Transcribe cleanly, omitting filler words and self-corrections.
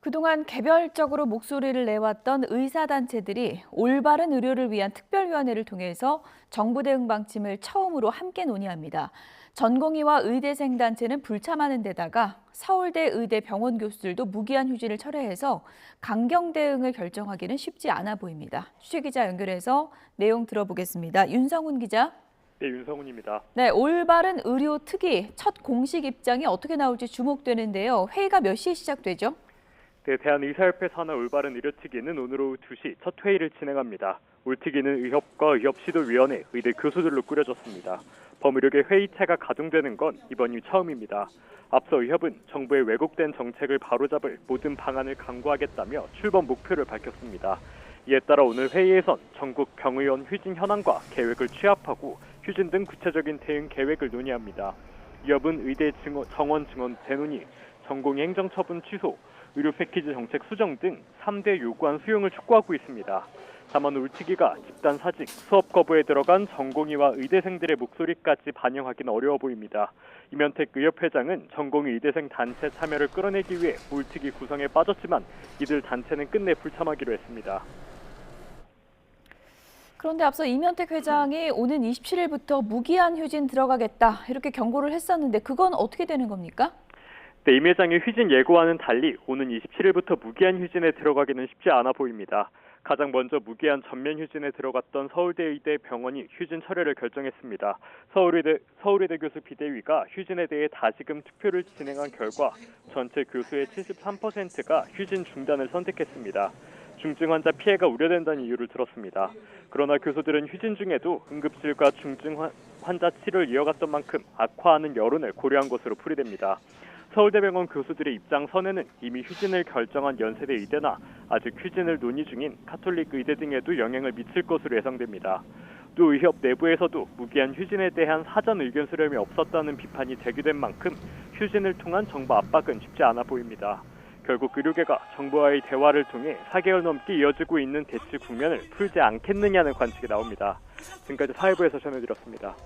그동안 개별적으로 목소리를 내왔던 의사단체들이 올바른 의료를 위한 특별위원회를 통해서 정부 대응 방침을 처음으로 함께 논의합니다. 전공의와 의대생 단체는 불참하는 데다가 서울대 의대 병원 교수들도 무기한 휴진을 철회해서 강경 대응을 결정하기는 쉽지 않아 보입니다. 취재 기자 연결해서 내용 들어보겠습니다. 윤성훈 기자. 네, 윤성훈입니다. 네, 올바른 의료 특위 첫 공식 입장이 어떻게 나올지 주목되는데요. 회의가 몇 시에 시작되죠? 네, 대한의사협회 산하 올바른 의료특위는 오늘 오후 2시 첫 회의를 진행합니다. 올특위는 의협과 의협시도위원회, 의대 교수들로 꾸려졌습니다. 범의료계 회의체가 가동되는 건 이번이 처음입니다. 앞서 의협은 정부의 왜곡된 정책을 바로잡을 모든 방안을 강구하겠다며 출범 목표를 밝혔습니다. 이에 따라 오늘 회의에선 전국 병의원 휴진 현황과 계획을 취합하고 휴진 등 구체적인 대응 계획을 논의합니다. 의협은 의대 정원 증원 재논의, 전공의 행정처분 취소, 의료 패키지 정책 수정 등 3대 요구안 수용을 촉구하고 있습니다. 다만 올특위가 집단 사직, 수업 거부에 들어간 전공의와 의대생들의 목소리까지 반영하기는 어려워 보입니다. 이면택 의협회장은 전공의 의대생 단체 참여를 끌어내기 위해 올특위 구성에 빠졌지만 이들 단체는 끝내 불참하기로 했습니다. 그런데 앞서 이면택 회장이 오는 27일부터 무기한 휴진 들어가겠다 이렇게 경고를 했었는데 그건 어떻게 되는 겁니까? 네, 임 회장의 휴진 예고와는 달리 오는 27일부터 무기한 휴진에 들어가기는 쉽지 않아 보입니다. 가장 먼저 무기한 전면 휴진에 들어갔던 서울대 의대 병원이 휴진 철회를 결정했습니다. 서울의대 교수 비대위가 휴진에 대해 다시금 투표를 진행한 결과 전체 교수의 73%가 휴진 중단을 선택했습니다. 중증 환자 피해가 우려된다는 이유를 들었습니다. 그러나 교수들은 휴진 중에도 응급실과 중증 환자 치료를 이어갔던 만큼 악화하는 여론을 고려한 것으로 풀이됩니다. 서울대병원 교수들의 입장선에는 이미 휴진을 결정한 연세대 의대나 아직 휴진을 논의 중인 카톨릭 의대 등에도 영향을 미칠 것으로 예상됩니다. 또 의협 내부에서도 무기한 휴진에 대한 사전 의견 수렴이 없었다는 비판이 제기된 만큼 휴진을 통한 정부 압박은 쉽지 않아 보입니다. 결국 의료계가 정부와의 대화를 통해 4개월 넘게 이어지고 있는 대치 국면을 풀지 않겠느냐는 관측이 나옵니다. 지금까지 사회부에서 전해드렸습니다.